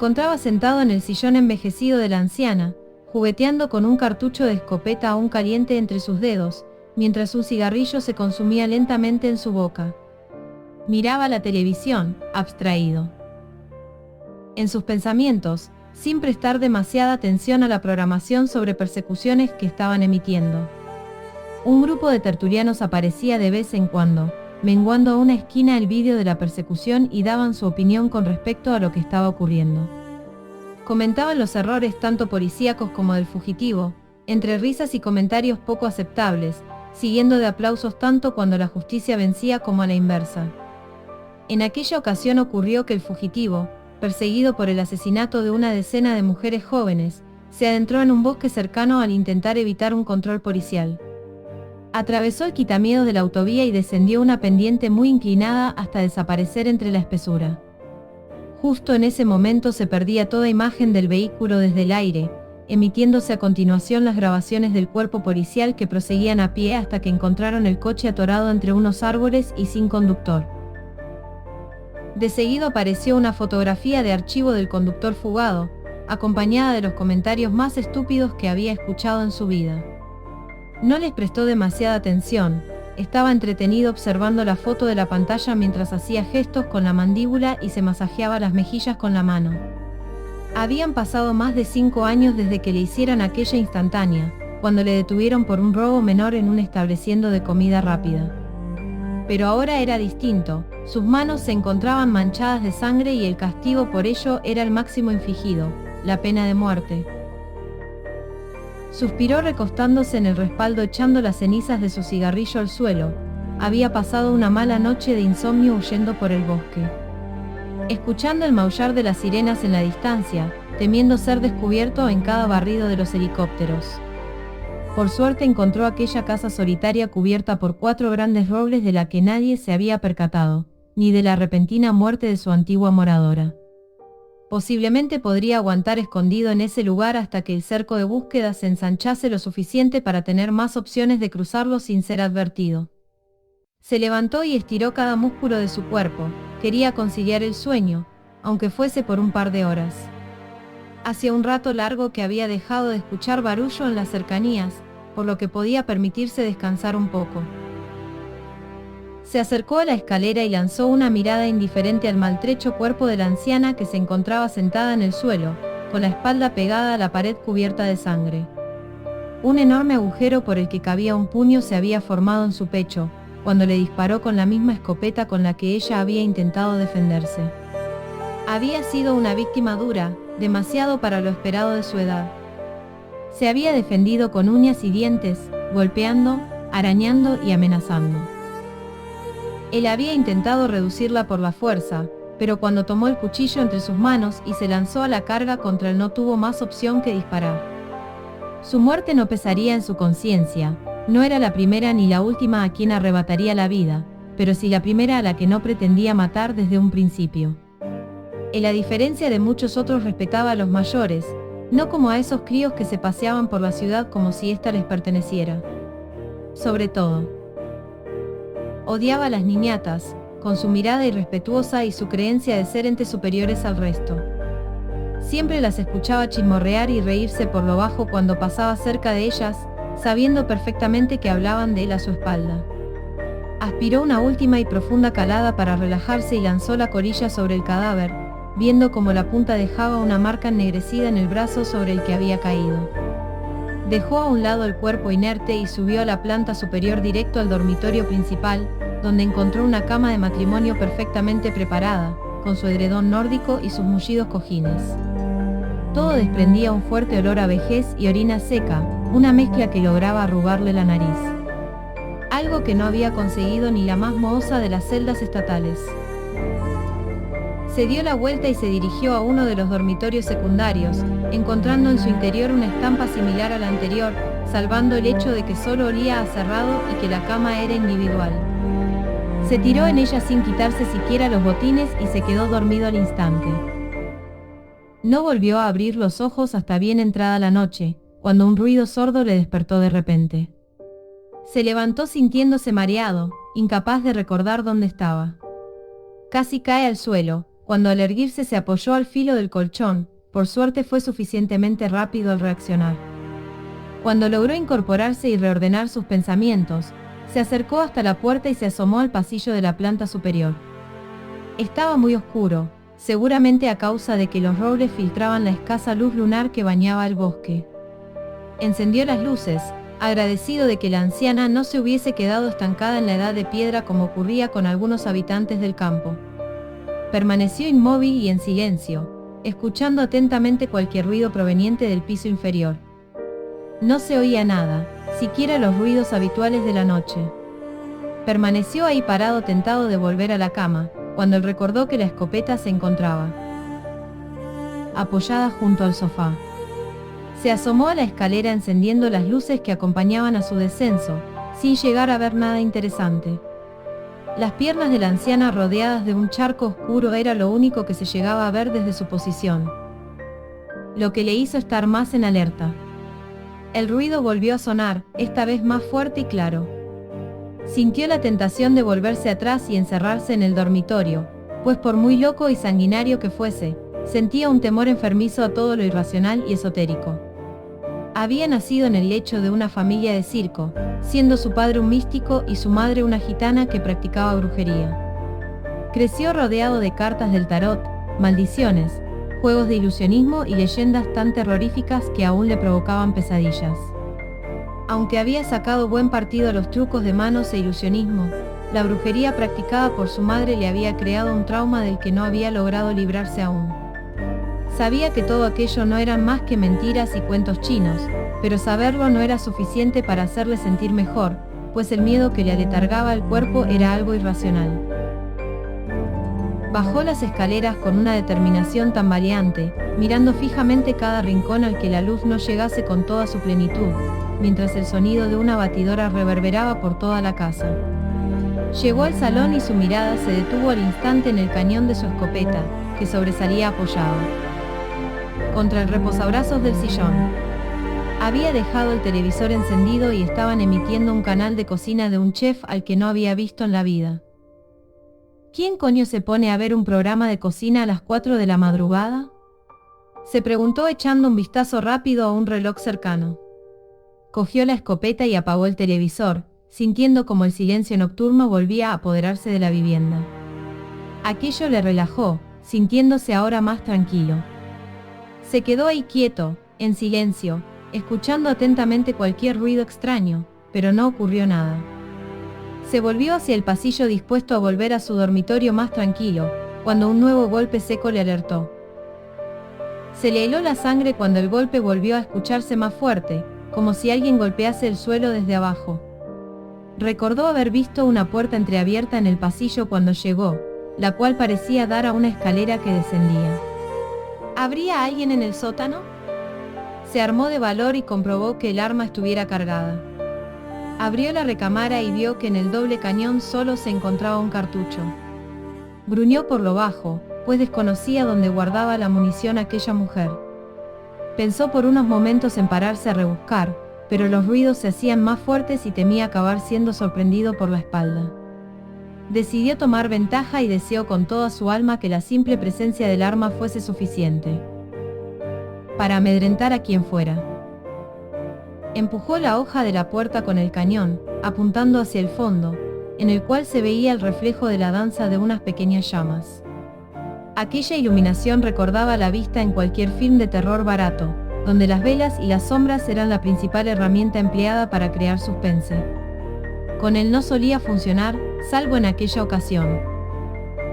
encontraba sentado en el sillón envejecido de la anciana, jugueteando con un cartucho de escopeta aún caliente entre sus dedos, mientras un cigarrillo se consumía lentamente en su boca. Miraba la televisión, abstraído. En sus pensamientos, sin prestar demasiada atención a la programación sobre persecuciones que estaban emitiendo. Un grupo de tertulianos aparecía de vez en cuando, menguando a una esquina el vídeo de la persecución y daban su opinión con respecto a lo que estaba ocurriendo. Comentaban los errores tanto policíacos como del fugitivo, entre risas y comentarios poco aceptables, siguiendo de aplausos tanto cuando la justicia vencía como a la inversa. En aquella ocasión ocurrió que el fugitivo, perseguido por el asesinato de una decena de mujeres jóvenes, se adentró en un bosque cercano al intentar evitar un control policial. Atravesó el quitamiedos de la autovía y descendió una pendiente muy inclinada hasta desaparecer entre la espesura. Justo en ese momento se perdía toda imagen del vehículo desde el aire, emitiéndose a continuación las grabaciones del cuerpo policial que proseguían a pie hasta que encontraron el coche atorado entre unos árboles y sin conductor. De seguido apareció una fotografía de archivo del conductor fugado, acompañada de los comentarios más estúpidos que había escuchado en su vida. No les prestó demasiada atención, estaba entretenido observando la foto de la pantalla mientras hacía gestos con la mandíbula y se masajeaba las mejillas con la mano. Habían pasado más de 5 años desde que le hicieran aquella instantánea, cuando le detuvieron por un robo menor en un establecimiento de comida rápida. Pero ahora era distinto, sus manos se encontraban manchadas de sangre y el castigo por ello era el máximo infligido, la pena de muerte. Suspiró recostándose en el respaldo echando las cenizas de su cigarrillo al suelo. Había pasado una mala noche de insomnio huyendo por el bosque. Escuchando el maullar de las sirenas en la distancia, temiendo ser descubierto en cada barrido de los helicópteros. Por suerte encontró aquella casa solitaria cubierta por 4 grandes robles de la que nadie se había percatado, ni de la repentina muerte de su antigua moradora. Posiblemente podría aguantar escondido en ese lugar hasta que el cerco de búsqueda se ensanchase lo suficiente para tener más opciones de cruzarlo sin ser advertido. Se levantó y estiró cada músculo de su cuerpo, quería conciliar el sueño, aunque fuese por un par de horas. Hacía un rato largo que había dejado de escuchar barullo en las cercanías, por lo que podía permitirse descansar un poco. Se acercó a la escalera y lanzó una mirada indiferente al maltrecho cuerpo de la anciana que se encontraba sentada en el suelo, con la espalda pegada a la pared cubierta de sangre. Un enorme agujero por el que cabía un puño se había formado en su pecho, cuando le disparó con la misma escopeta con la que ella había intentado defenderse. Había sido una víctima dura, demasiado para lo esperado de su edad. Se había defendido con uñas y dientes, golpeando, arañando y amenazando. Él había intentado reducirla por la fuerza, pero cuando tomó el cuchillo entre sus manos y se lanzó a la carga contra él no tuvo más opción que disparar. Su muerte no pesaría en su conciencia, no era la primera ni la última a quien arrebataría la vida, pero sí la primera a la que no pretendía matar desde un principio. Él, a diferencia de muchos otros, respetaba a los mayores, no como a esos críos que se paseaban por la ciudad como si ésta les perteneciera. Sobre todo, odiaba a las niñatas, con su mirada irrespetuosa y su creencia de ser entes superiores al resto. Siempre las escuchaba chismorrear y reírse por lo bajo cuando pasaba cerca de ellas, sabiendo perfectamente que hablaban de él a su espalda. Aspiró una última y profunda calada para relajarse y lanzó la colilla sobre el cadáver, viendo como la punta dejaba una marca ennegrecida en el brazo sobre el que había caído. Dejó a un lado el cuerpo inerte y subió a la planta superior directo al dormitorio principal, donde encontró una cama de matrimonio perfectamente preparada, con su edredón nórdico y sus mullidos cojines. Todo desprendía un fuerte olor a vejez y orina seca, una mezcla que lograba arrugarle la nariz. Algo que no había conseguido ni la más mohosa de las celdas estatales. Se dio la vuelta y se dirigió a uno de los dormitorios secundarios, encontrando en su interior una estampa similar a la anterior, salvando el hecho de que solo olía a cerrado y que la cama era individual. Se tiró en ella sin quitarse siquiera los botines y se quedó dormido al instante. No volvió a abrir los ojos hasta bien entrada la noche, cuando un ruido sordo le despertó de repente. Se levantó sintiéndose mareado, incapaz de recordar dónde estaba. Casi cae al suelo, cuando al erguirse se apoyó al filo del colchón. Por suerte fue suficientemente rápido al reaccionar. Cuando logró incorporarse y reordenar sus pensamientos, se acercó hasta la puerta y se asomó al pasillo de la planta superior. Estaba muy oscuro, seguramente a causa de que los robles filtraban la escasa luz lunar que bañaba el bosque. Encendió las luces, agradecido de que la anciana no se hubiese quedado estancada en la edad de piedra como ocurría con algunos habitantes del campo. Permaneció inmóvil y en silencio, escuchando atentamente cualquier ruido proveniente del piso inferior. No se oía nada, siquiera los ruidos habituales de la noche. Permaneció ahí parado tentado de volver a la cama, cuando él recordó que la escopeta se encontraba apoyada junto al sofá. Se asomó a la escalera encendiendo las luces que acompañaban a su descenso, sin llegar a ver nada interesante. Las piernas de la anciana rodeadas de un charco oscuro era lo único que se llegaba a ver desde su posición, lo que le hizo estar más en alerta. El ruido volvió a sonar, esta vez más fuerte y claro. Sintió la tentación de volverse atrás y encerrarse en el dormitorio, pues por muy loco y sanguinario que fuese, sentía un temor enfermizo a todo lo irracional y esotérico. Había nacido en el lecho de una familia de circo, siendo su padre un místico y su madre una gitana que practicaba brujería. Creció rodeado de cartas del tarot, maldiciones, juegos de ilusionismo y leyendas tan terroríficas que aún le provocaban pesadillas. Aunque había sacado buen partido a los trucos de manos e ilusionismo, la brujería practicada por su madre le había creado un trauma del que no había logrado librarse aún. Sabía que todo aquello no eran más que mentiras y cuentos chinos, pero saberlo no era suficiente para hacerle sentir mejor, pues el miedo que le aletargaba el cuerpo era algo irracional. Bajó las escaleras con una determinación tambaleante, mirando fijamente cada rincón al que la luz no llegase con toda su plenitud, mientras el sonido de una batidora reverberaba por toda la casa. Llegó al salón y su mirada se detuvo al instante en el cañón de su escopeta, que sobresalía apoyado contra el reposabrazos del sillón. Había dejado el televisor encendido y estaban emitiendo un canal de cocina de un chef al que no había visto en la vida. ¿Quién coño se pone a ver un programa de cocina a las 4 de la madrugada? Se preguntó echando un vistazo rápido a un reloj cercano. Cogió la escopeta y apagó el televisor, sintiendo como el silencio nocturno volvía a apoderarse de la vivienda. Aquello le relajó, sintiéndose ahora más tranquilo. Se quedó ahí quieto, en silencio, escuchando atentamente cualquier ruido extraño, pero no ocurrió nada. Se volvió hacia el pasillo dispuesto a volver a su dormitorio más tranquilo, cuando un nuevo golpe seco le alertó. Se le heló la sangre cuando el golpe volvió a escucharse más fuerte, como si alguien golpease el suelo desde abajo. Recordó haber visto una puerta entreabierta en el pasillo cuando llegó, la cual parecía dar a una escalera que descendía. ¿Habría alguien en el sótano? Se armó de valor y comprobó que el arma estuviera cargada. Abrió la recámara y vio que en el doble cañón solo se encontraba un cartucho. Gruñó por lo bajo, pues desconocía dónde guardaba la munición aquella mujer. Pensó por unos momentos en pararse a rebuscar, pero los ruidos se hacían más fuertes y temía acabar siendo sorprendido por la espalda. Decidió tomar ventaja y deseó con toda su alma que la simple presencia del arma fuese suficiente para amedrentar a quien fuera. Empujó la hoja de la puerta con el cañón, apuntando hacia el fondo, en el cual se veía el reflejo de la danza de unas pequeñas llamas. Aquella iluminación recordaba la vista en cualquier film de terror barato, donde las velas y las sombras eran la principal herramienta empleada para crear suspense. Con él no solía funcionar, salvo en aquella ocasión.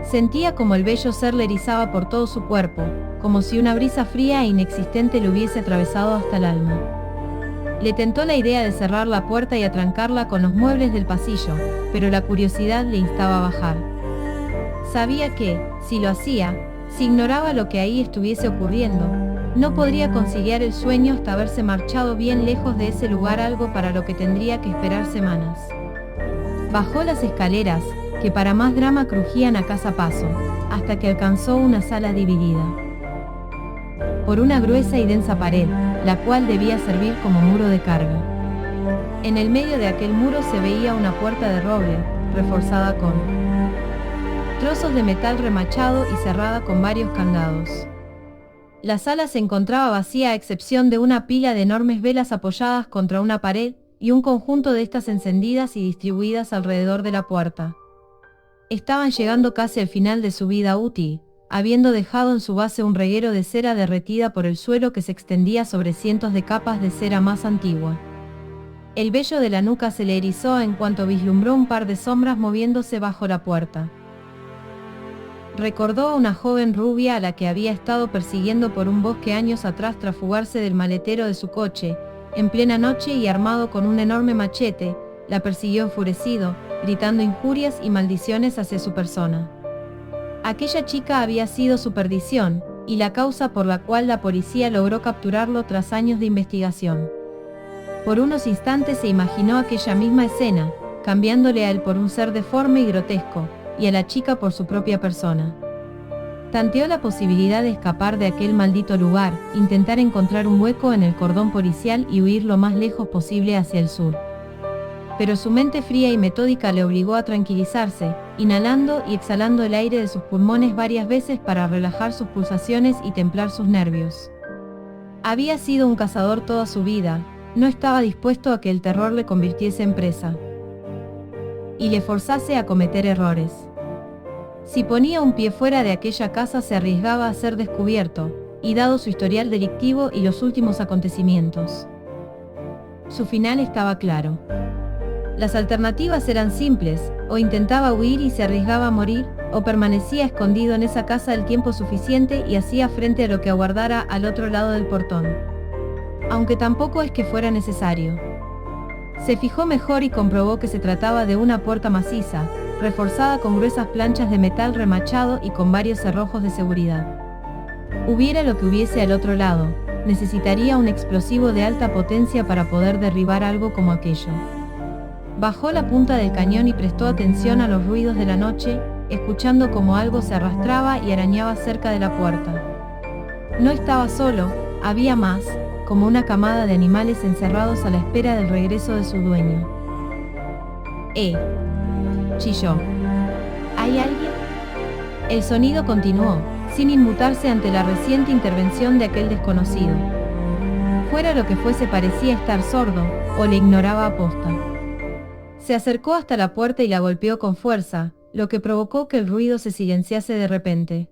Sentía como el bello ser le erizaba por todo su cuerpo, como si una brisa fría e inexistente le hubiese atravesado hasta el alma. Le tentó la idea de cerrar la puerta y atrancarla con los muebles del pasillo, pero la curiosidad le instaba a bajar. Sabía que, si lo hacía, si ignoraba lo que ahí estuviese ocurriendo, no podría conciliar el sueño hasta haberse marchado bien lejos de ese lugar, algo para lo que tendría que esperar semanas. Bajó las escaleras, que para más drama crujían a cada paso, hasta que alcanzó una sala dividida por una gruesa y densa pared, la cual debía servir como muro de carga. En el medio de aquel muro se veía una puerta de roble, reforzada con trozos de metal remachado y cerrada con varios candados. La sala se encontraba vacía a excepción de una pila de enormes velas apoyadas contra una pared y un conjunto de estas encendidas y distribuidas alrededor de la puerta. Estaban llegando casi al final de su vida útil, habiendo dejado en su base un reguero de cera derretida por el suelo que se extendía sobre cientos de capas de cera más antigua. El vello de la nuca se le erizó en cuanto vislumbró un par de sombras moviéndose bajo la puerta. Recordó a una joven rubia a la que había estado persiguiendo por un bosque años atrás tras fugarse del maletero de su coche, en plena noche y armado con un enorme machete, la persiguió enfurecido, gritando injurias y maldiciones hacia su persona. Aquella chica había sido su perdición, y la causa por la cual la policía logró capturarlo tras años de investigación. Por unos instantes se imaginó aquella misma escena, cambiándole a él por un ser deforme y grotesco, y a la chica por su propia persona. Tanteó la posibilidad de escapar de aquel maldito lugar, intentar encontrar un hueco en el cordón policial y huir lo más lejos posible hacia el sur. Pero su mente fría y metódica le obligó a tranquilizarse, inhalando y exhalando el aire de sus pulmones varias veces para relajar sus pulsaciones y templar sus nervios. Había sido un cazador toda su vida, no estaba dispuesto a que el terror le convirtiese en presa y le forzase a cometer errores. Si ponía un pie fuera de aquella casa se arriesgaba a ser descubierto, y dado su historial delictivo y los últimos acontecimientos, su final estaba claro. Las alternativas eran simples, o intentaba huir y se arriesgaba a morir, o permanecía escondido en esa casa el tiempo suficiente y hacía frente a lo que aguardara al otro lado del portón. Aunque tampoco es que fuera necesario. Se fijó mejor y comprobó que se trataba de una puerta maciza, reforzada con gruesas planchas de metal remachado y con varios cerrojos de seguridad. Hubiera lo que hubiese al otro lado, necesitaría un explosivo de alta potencia para poder derribar algo como aquello. Bajó la punta del cañón y prestó atención a los ruidos de la noche, escuchando cómo algo se arrastraba y arañaba cerca de la puerta. No estaba solo, había más, como una camada de animales encerrados a la espera del regreso de su dueño. Chilló. ¿Hay alguien? El sonido continuó, sin inmutarse ante la reciente intervención de aquel desconocido. Fuera lo que fuese parecía estar sordo, o le ignoraba aposta. Se acercó hasta la puerta y la golpeó con fuerza, lo que provocó que el ruido se silenciase de repente.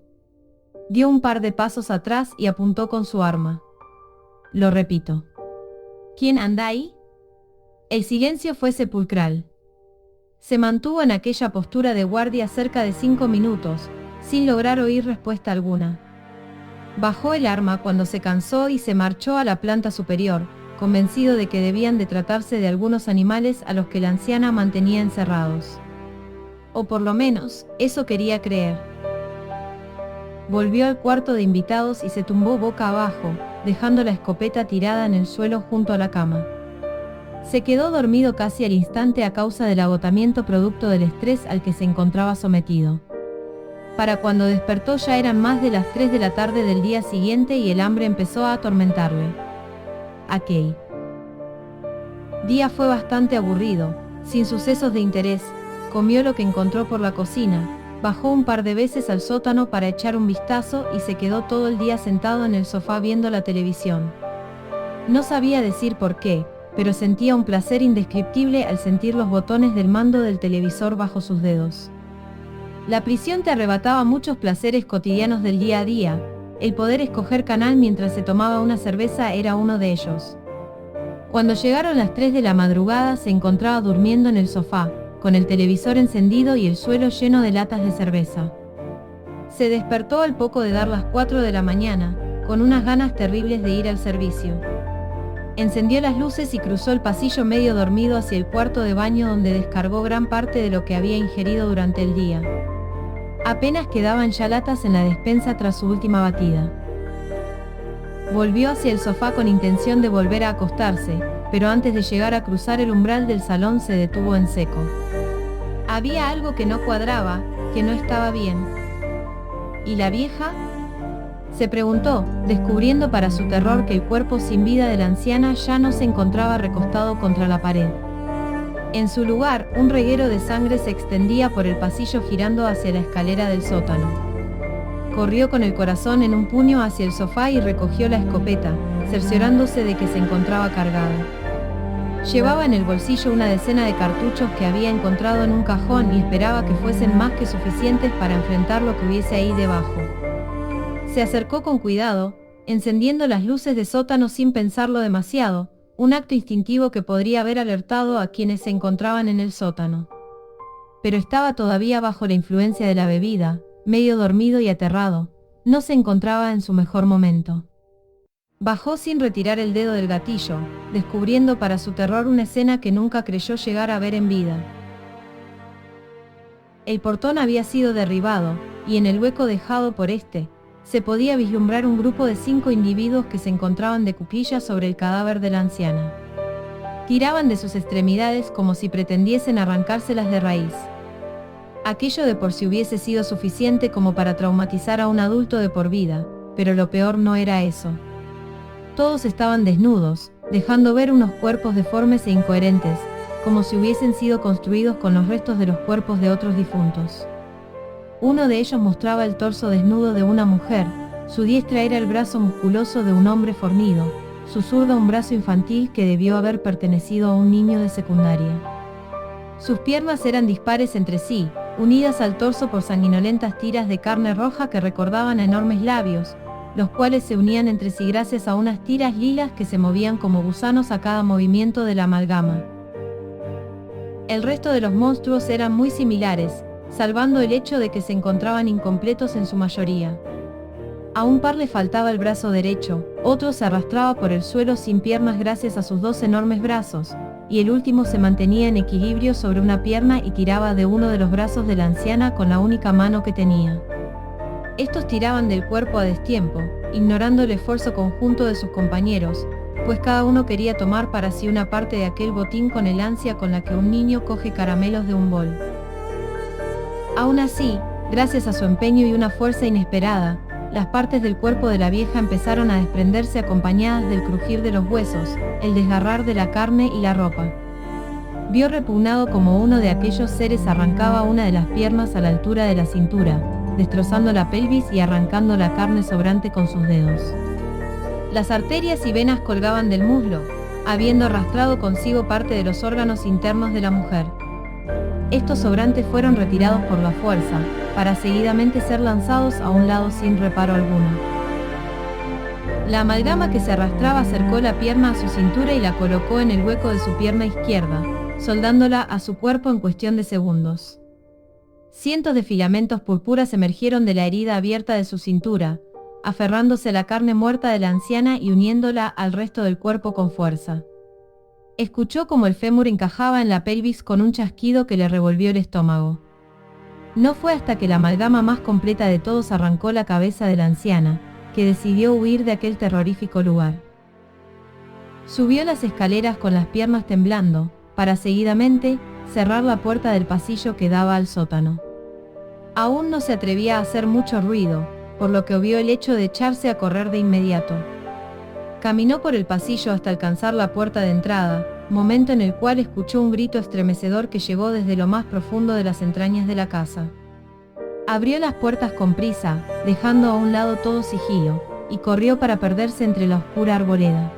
Dio un par de pasos atrás y apuntó con su arma. Lo repito. ¿Quién anda ahí? El silencio fue sepulcral. Se mantuvo en aquella postura de guardia cerca de 5 minutos, sin lograr oír respuesta alguna. Bajó el arma cuando se cansó y se marchó a la planta superior, convencido de que debían de tratarse de algunos animales a los que la anciana mantenía encerrados. O por lo menos, eso quería creer. Volvió al cuarto de invitados y se tumbó boca abajo, dejando la escopeta tirada en el suelo junto a la cama. Se quedó dormido casi al instante a causa del agotamiento producto del estrés al que se encontraba sometido. Para cuando despertó ya eran más de las 3 de la tarde del día siguiente y el hambre empezó a atormentarle. Aquel día fue bastante aburrido, sin sucesos de interés. Comió lo que encontró por la cocina, bajó un par de veces al sótano para echar un vistazo y se quedó todo el día sentado en el sofá viendo la televisión. No sabía decir por qué, pero sentía un placer indescriptible al sentir los botones del mando del televisor bajo sus dedos. La prisión te arrebataba muchos placeres cotidianos del día a día. El poder escoger canal mientras se tomaba una cerveza era uno de ellos. Cuando llegaron las 3 de la madrugada se encontraba durmiendo en el sofá, con el televisor encendido y el suelo lleno de latas de cerveza. Se despertó al poco de dar las 4 de la mañana, con unas ganas terribles de ir al servicio. Encendió las luces y cruzó el pasillo medio dormido hacia el cuarto de baño donde descargó gran parte de lo que había ingerido durante el día. Apenas quedaban ya latas en la despensa tras su última batida. Volvió hacia el sofá con intención de volver a acostarse, pero antes de llegar a cruzar el umbral del salón se detuvo en seco. Había algo que no cuadraba, que no estaba bien. ¿Y la vieja?, se preguntó, descubriendo para su terror que el cuerpo sin vida de la anciana ya no se encontraba recostado contra la pared. En su lugar, un reguero de sangre se extendía por el pasillo girando hacia la escalera del sótano. Corrió con el corazón en un puño hacia el sofá y recogió la escopeta, cerciorándose de que se encontraba cargada. Llevaba en el bolsillo una decena de cartuchos que había encontrado en un cajón y esperaba que fuesen más que suficientes para enfrentar lo que hubiese ahí debajo. Se acercó con cuidado, encendiendo las luces de sótano sin pensarlo demasiado, un acto instintivo que podría haber alertado a quienes se encontraban en el sótano. Pero estaba todavía bajo la influencia de la bebida, medio dormido y aterrado, no se encontraba en su mejor momento. Bajó sin retirar el dedo del gatillo, descubriendo para su terror una escena que nunca creyó llegar a ver en vida. El portón había sido derribado, y en el hueco dejado por este, se podía vislumbrar un grupo de 5 individuos que se encontraban de cuclillas sobre el cadáver de la anciana. Tiraban de sus extremidades como si pretendiesen arrancárselas de raíz. Aquello de por sí hubiese sido suficiente como para traumatizar a un adulto de por vida, pero lo peor no era eso. Todos estaban desnudos, dejando ver unos cuerpos deformes e incoherentes, como si hubiesen sido construidos con los restos de los cuerpos de otros difuntos. Uno de ellos mostraba el torso desnudo de una mujer, su diestra era el brazo musculoso de un hombre fornido, su zurda un brazo infantil que debió haber pertenecido a un niño de secundaria. Sus piernas eran dispares entre sí, unidas al torso por sanguinolentas tiras de carne roja que recordaban a enormes labios, los cuales se unían entre sí gracias a unas tiras lilas que se movían como gusanos a cada movimiento de la amalgama. El resto de los monstruos eran muy similares, salvando el hecho de que se encontraban incompletos en su mayoría. A un par le faltaba el brazo derecho, otro se arrastraba por el suelo sin piernas gracias a sus 2 enormes brazos, y el último se mantenía en equilibrio sobre una pierna y tiraba de uno de los brazos de la anciana con la única mano que tenía. Estos tiraban del cuerpo a destiempo, ignorando el esfuerzo conjunto de sus compañeros, pues cada uno quería tomar para sí una parte de aquel botín con el ansia con la que un niño coge caramelos de un bol. Aún así, gracias a su empeño y una fuerza inesperada, las partes del cuerpo de la vieja empezaron a desprenderse acompañadas del crujir de los huesos, el desgarrar de la carne y la ropa. Vio repugnado como uno de aquellos seres arrancaba una de las piernas a la altura de la cintura, destrozando la pelvis y arrancando la carne sobrante con sus dedos. Las arterias y venas colgaban del muslo, habiendo arrastrado consigo parte de los órganos internos de la mujer. Estos sobrantes fueron retirados por la fuerza, para seguidamente ser lanzados a un lado sin reparo alguno. La amalgama que se arrastraba acercó la pierna a su cintura y la colocó en el hueco de su pierna izquierda, soldándola a su cuerpo en cuestión de segundos. Cientos de filamentos púrpuras emergieron de la herida abierta de su cintura, aferrándose a la carne muerta de la anciana y uniéndola al resto del cuerpo con fuerza. Escuchó como el fémur encajaba en la pelvis con un chasquido que le revolvió el estómago. No fue hasta que la amalgama más completa de todos arrancó la cabeza de la anciana, que decidió huir de aquel terrorífico lugar. Subió las escaleras con las piernas temblando, para seguidamente cerrar la puerta del pasillo que daba al sótano. Aún no se atrevía a hacer mucho ruido, por lo que obvió el hecho de echarse a correr de inmediato. Caminó por el pasillo hasta alcanzar la puerta de entrada, momento en el cual escuchó un grito estremecedor que llegó desde lo más profundo de las entrañas de la casa. Abrió las puertas con prisa, dejando a un lado todo sigilo, y corrió para perderse entre la oscura arboleda.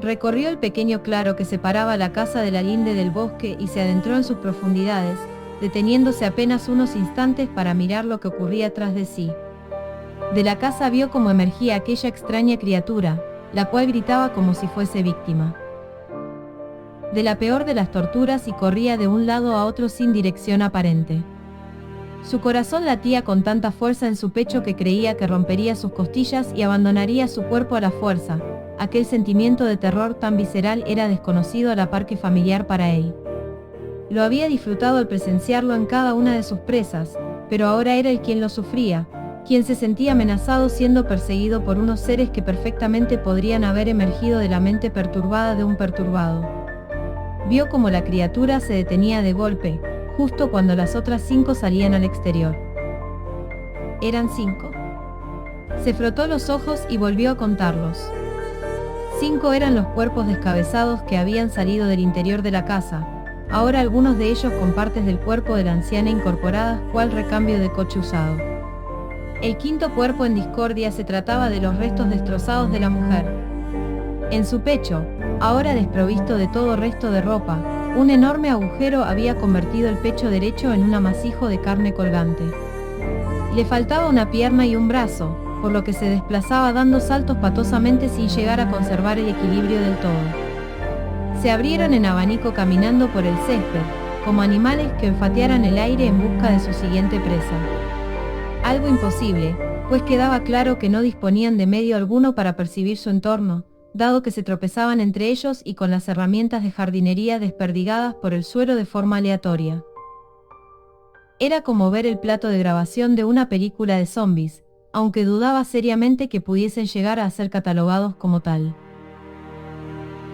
Recorrió el pequeño claro que separaba la casa de la linde del bosque y se adentró en sus profundidades, deteniéndose apenas unos instantes para mirar lo que ocurría tras de sí. De la casa vio cómo emergía aquella extraña criatura, la cual gritaba como si fuese víctima de la peor de las torturas y corría de un lado a otro sin dirección aparente. Su corazón latía con tanta fuerza en su pecho que creía que rompería sus costillas y abandonaría su cuerpo a la fuerza. Aquel sentimiento de terror tan visceral era desconocido a la par que familiar para él. Lo había disfrutado al presenciarlo en cada una de sus presas, pero ahora era él quien lo sufría, quien se sentía amenazado siendo perseguido por unos seres que perfectamente podrían haber emergido de la mente perturbada de un perturbado. Vio como la criatura se detenía de golpe, justo cuando las otras 5 salían al exterior. ¿Eran 5? Se frotó los ojos y volvió a contarlos. 5 eran los cuerpos descabezados que habían salido del interior de la casa, ahora algunos de ellos con partes del cuerpo de la anciana incorporadas cual recambio de coche usado. El quinto cuerpo en discordia se trataba de los restos destrozados de la mujer. En su pecho, ahora desprovisto de todo resto de ropa, un enorme agujero había convertido el pecho derecho en un amasijo de carne colgante. Le faltaba una pierna y un brazo, por lo que se desplazaba dando saltos patosamente sin llegar a conservar el equilibrio del todo. Se abrieron en abanico caminando por el césped, como animales que olfatearan el aire en busca de su siguiente presa. Algo imposible, pues quedaba claro que no disponían de medio alguno para percibir su entorno, dado que se tropezaban entre ellos y con las herramientas de jardinería desperdigadas por el suelo de forma aleatoria. Era como ver el plato de grabación de una película de zombies, aunque dudaba seriamente que pudiesen llegar a ser catalogados como tal.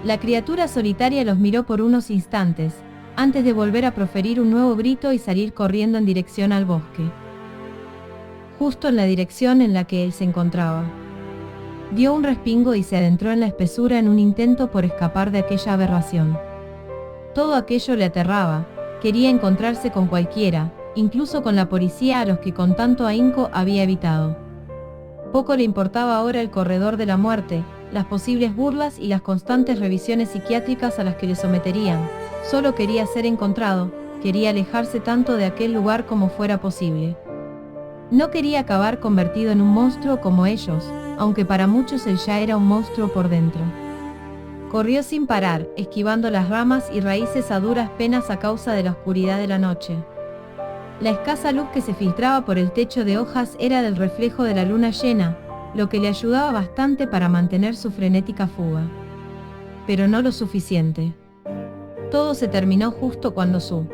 La criatura solitaria los miró por unos instantes, antes de volver a proferir un nuevo grito y salir corriendo en dirección al bosque. Justo en la dirección en la que él se encontraba. Dio un respingo y se adentró en la espesura en un intento por escapar de aquella aberración. Todo aquello le aterraba, quería encontrarse con cualquiera, incluso con la policía a los que con tanto ahínco había evitado. Poco le importaba ahora el corredor de la muerte, las posibles burlas y las constantes revisiones psiquiátricas a las que le someterían. Solo quería ser encontrado, quería alejarse tanto de aquel lugar como fuera posible. No quería acabar convertido en un monstruo como ellos, aunque para muchos él ya era un monstruo por dentro. Corrió sin parar, esquivando las ramas y raíces a duras penas a causa de la oscuridad de la noche. La escasa luz que se filtraba por el techo de hojas era del reflejo de la luna llena, lo que le ayudaba bastante para mantener su frenética fuga. Pero no lo suficiente. Todo se terminó justo cuando su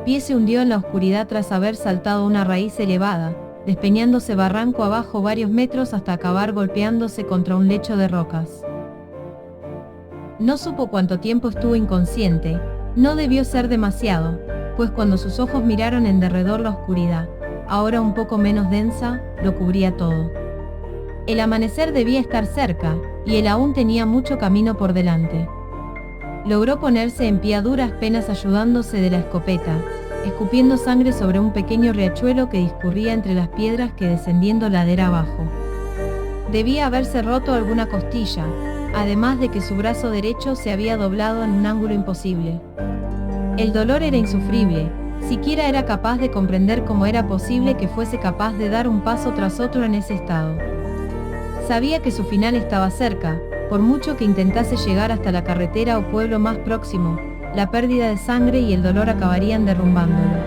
pie se hundió en la oscuridad tras haber saltado una raíz elevada, despeñándose barranco abajo varios metros hasta acabar golpeándose contra un lecho de rocas. No supo cuánto tiempo estuvo inconsciente, no debió ser demasiado, pues cuando sus ojos miraron en derredor la oscuridad, ahora un poco menos densa, lo cubría todo. El amanecer debía estar cerca, y él aún tenía mucho camino por delante. Logró ponerse en pie a duras penas ayudándose de la escopeta, escupiendo sangre sobre un pequeño riachuelo que discurría entre las piedras que descendiendo ladera abajo. Debía haberse roto alguna costilla, además de que su brazo derecho se había doblado en un ángulo imposible. El dolor era insufrible, siquiera era capaz de comprender cómo era posible que fuese capaz de dar un paso tras otro en ese estado. Sabía que su final estaba cerca, por mucho que intentase llegar hasta la carretera o pueblo más próximo, la pérdida de sangre y el dolor acabarían derrumbándolo.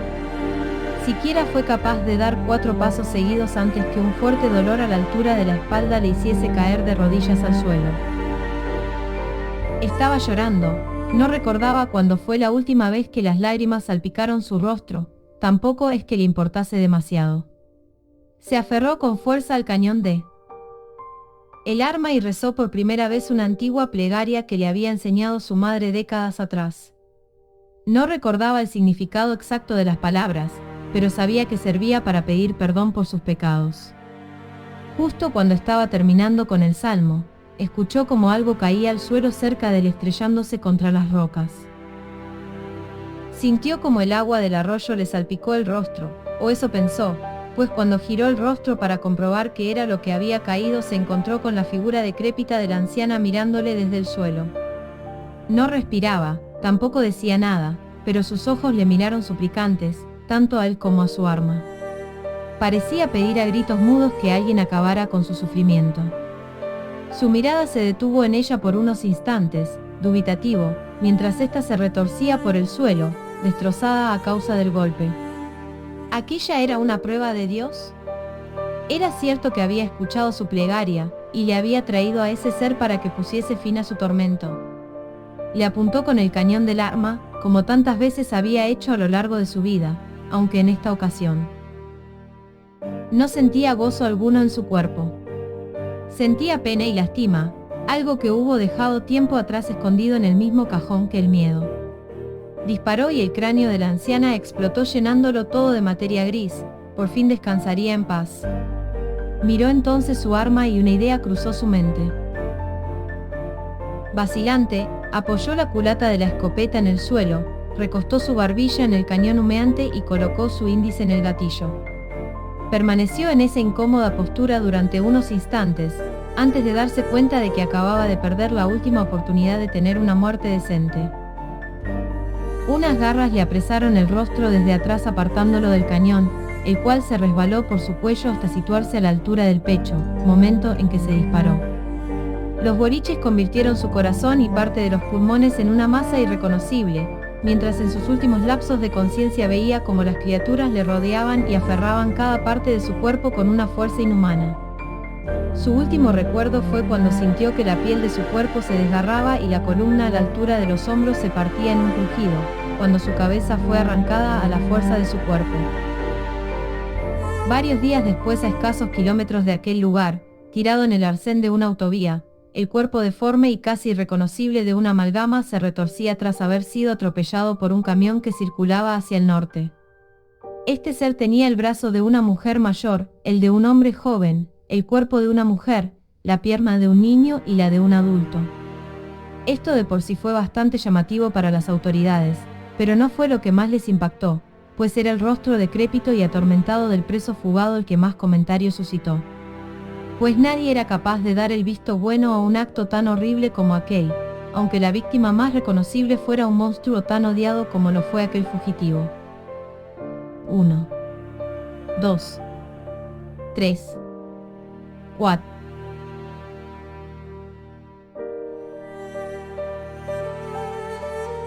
Siquiera fue capaz de dar 4 pasos seguidos antes que un fuerte dolor a la altura de la espalda le hiciese caer de rodillas al suelo. Estaba llorando. No recordaba cuándo fue la última vez que las lágrimas salpicaron su rostro, tampoco es que le importase demasiado. Se aferró con fuerza al cañón de el arma y rezó por primera vez una antigua plegaria que le había enseñado su madre décadas atrás. No recordaba el significado exacto de las palabras, pero sabía que servía para pedir perdón por sus pecados. Justo cuando estaba terminando con el salmo, escuchó como algo caía al suelo cerca de él estrellándose contra las rocas. Sintió como el agua del arroyo le salpicó el rostro, o eso pensó, pues cuando giró el rostro para comprobar qué era lo que había caído se encontró con la figura decrépita de la anciana mirándole desde el suelo. No respiraba, tampoco decía nada, pero sus ojos le miraron suplicantes, tanto a él como a su arma. Parecía pedir a gritos mudos que alguien acabara con su sufrimiento. Su mirada se detuvo en ella por unos instantes, dubitativo, mientras ésta se retorcía por el suelo, destrozada a causa del golpe. ¿Aquella era una prueba de Dios? Era cierto que había escuchado su plegaria, y le había traído a ese ser para que pusiese fin a su tormento. Le apuntó con el cañón del arma, como tantas veces había hecho a lo largo de su vida, aunque en esta ocasión no sentía gozo alguno en su cuerpo. Sentía pena y lástima, algo que hubo dejado tiempo atrás escondido en el mismo cajón que el miedo. Disparó y el cráneo de la anciana explotó llenándolo todo de materia gris, por fin descansaría en paz. Miró entonces su arma y una idea cruzó su mente. Vacilante, Apoyó la culata de la escopeta en el suelo, recostó su barbilla en el cañón humeante y colocó su índice en el gatillo. Permaneció en esa incómoda postura durante unos instantes, antes de darse cuenta de que acababa de perder la última oportunidad de tener una muerte decente. Unas garras le apresaron el rostro desde atrás apartándolo del cañón, el cual se resbaló por su cuello hasta situarse a la altura del pecho, momento en que se disparó. Los boriches convirtieron su corazón y parte de los pulmones en una masa irreconocible, mientras en sus últimos lapsos de conciencia veía cómo las criaturas le rodeaban y aferraban cada parte de su cuerpo con una fuerza inhumana. Su último recuerdo fue cuando sintió que la piel de su cuerpo se desgarraba y la columna a la altura de los hombros se partía en un crujido, cuando su cabeza fue arrancada a la fuerza de su cuerpo. Varios días después, a escasos kilómetros de aquel lugar, tirado en el arcén de una autovía, el cuerpo deforme y casi irreconocible de una amalgama se retorcía tras haber sido atropellado por un camión que circulaba hacia el norte. Este ser tenía el brazo de una mujer mayor, el de un hombre joven, el cuerpo de una mujer, la pierna de un niño y la de un adulto. Esto de por sí fue bastante llamativo para las autoridades, pero no fue lo que más les impactó, pues era el rostro decrépito y atormentado del preso fugado el que más comentarios suscitó. Pues nadie era capaz de dar el visto bueno a un acto tan horrible como aquel, aunque la víctima más reconocible fuera un monstruo tan odiado como lo fue aquel fugitivo. 1, 2, 3, 4.